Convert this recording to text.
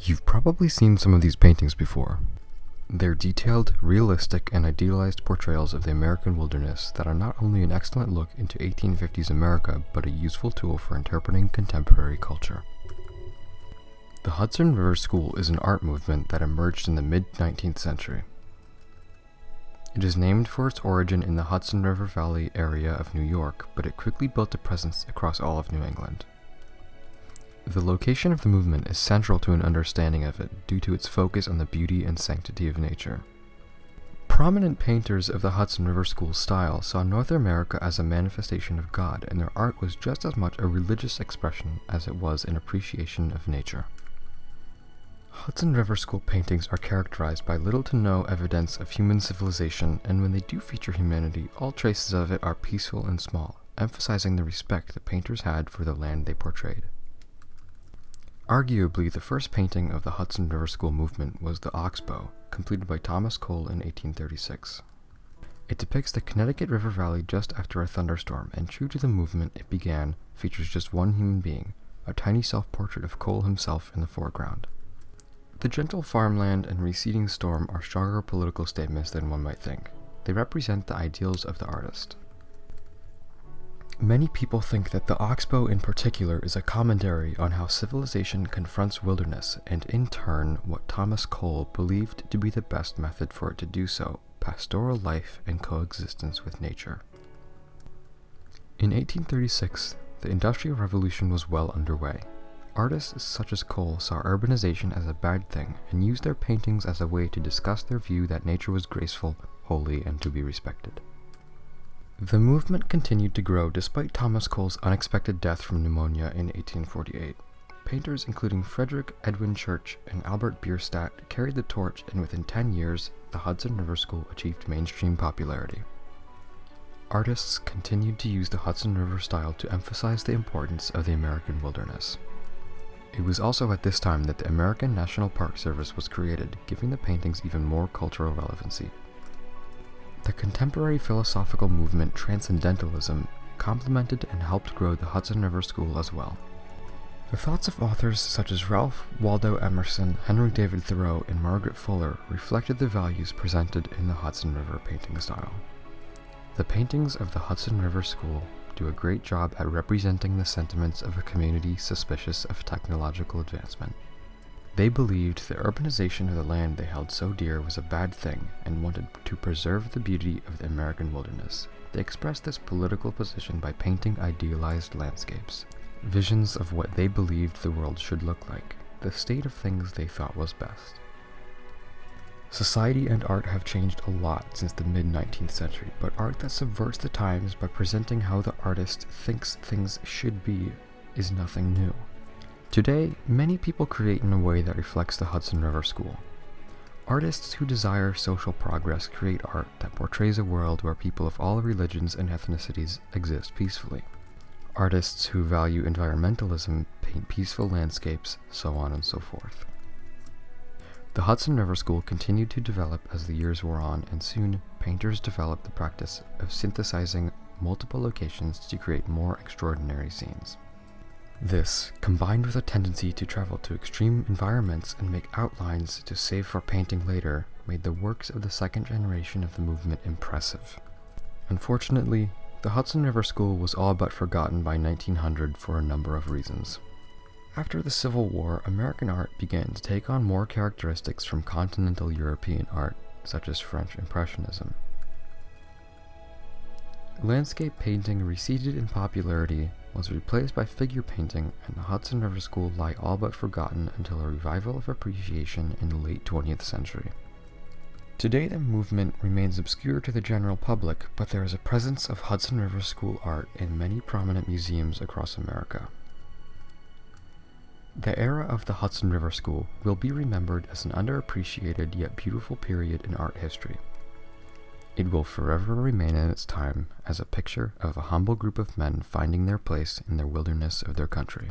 You've probably seen some of these paintings before. They're detailed, realistic, and idealized portrayals of the American wilderness that are not only an excellent look into 1850s America, but a useful tool for interpreting contemporary culture. The Hudson River School is an art movement that emerged in the mid-19th century. It is named for its origin in the Hudson River Valley area of New York, but it quickly built a presence across all of New England. The location of the movement is central to an understanding of it due to its focus on the beauty and sanctity of nature. Prominent painters of the Hudson River School style saw North America as a manifestation of God, and their art was just as much a religious expression as it was an appreciation of nature. Hudson River School paintings are characterized by little to no evidence of human civilization, and when they do feature humanity, all traces of it are peaceful and small, emphasizing the respect the painters had for the land they portrayed. Arguably, the first painting of the Hudson River School movement was the Oxbow, completed by Thomas Cole in 1836. It depicts the Connecticut River Valley just after a thunderstorm, and true to the movement it began, features just one human being, a tiny self-portrait of Cole himself in the foreground. The gentle farmland and receding storm are stronger political statements than one might think. They represent the ideals of the artist. Many people think that the Oxbow in particular is a commentary on how civilization confronts wilderness, and in turn, what Thomas Cole believed to be the best method for it to do so, pastoral life and coexistence with nature. In 1836, the Industrial Revolution was well underway. Artists such as Cole saw urbanization as a bad thing, and used their paintings as a way to discuss their view that nature was graceful, holy, and to be respected. The movement continued to grow despite Thomas Cole's unexpected death from pneumonia in 1848. Painters including Frederick Edwin Church and Albert Bierstadt carried the torch, and within 10 years, the Hudson River School achieved mainstream popularity. Artists continued to use the Hudson River style to emphasize the importance of the American wilderness. It was also at this time that the American National Park Service was created, giving the paintings even more cultural relevancy. The contemporary philosophical movement Transcendentalism complemented and helped grow the Hudson River School as well. The thoughts of authors such as Ralph Waldo Emerson, Henry David Thoreau, and Margaret Fuller reflected the values presented in the Hudson River painting style. The paintings of the Hudson River School do a great job at representing the sentiments of a community suspicious of technological advancement. They believed the urbanization of the land they held so dear was a bad thing and wanted to preserve the beauty of the American wilderness. They expressed this political position by painting idealized landscapes, visions of what they believed the world should look like, the state of things they thought was best. Society and art have changed a lot since the mid-19th century, but art that subverts the times by presenting how the artist thinks things should be is nothing new. Today, many people create in a way that reflects the Hudson River School. Artists who desire social progress create art that portrays a world where people of all religions and ethnicities exist peacefully. Artists who value environmentalism paint peaceful landscapes, so on and so forth. The Hudson River School continued to develop as the years wore on, and soon, painters developed the practice of synthesizing multiple locations to create more extraordinary scenes. This, combined with a tendency to travel to extreme environments and make outlines to save for painting later, made the works of the second generation of the movement impressive. Unfortunately, the Hudson River School was all but forgotten by 1900 for a number of reasons. After the Civil War, American art began to take on more characteristics from continental European art, such as French Impressionism. Landscape painting receded in popularity, was replaced by figure painting, and the Hudson River School lie all but forgotten until a revival of appreciation in the late 20th century. Today the movement remains obscure to the general public, but there is a presence of Hudson River School art in many prominent museums across America. The era of the Hudson River School will be remembered as an underappreciated yet beautiful period in art history. It will forever remain in its time as a picture of a humble group of men finding their place in the wilderness of their country.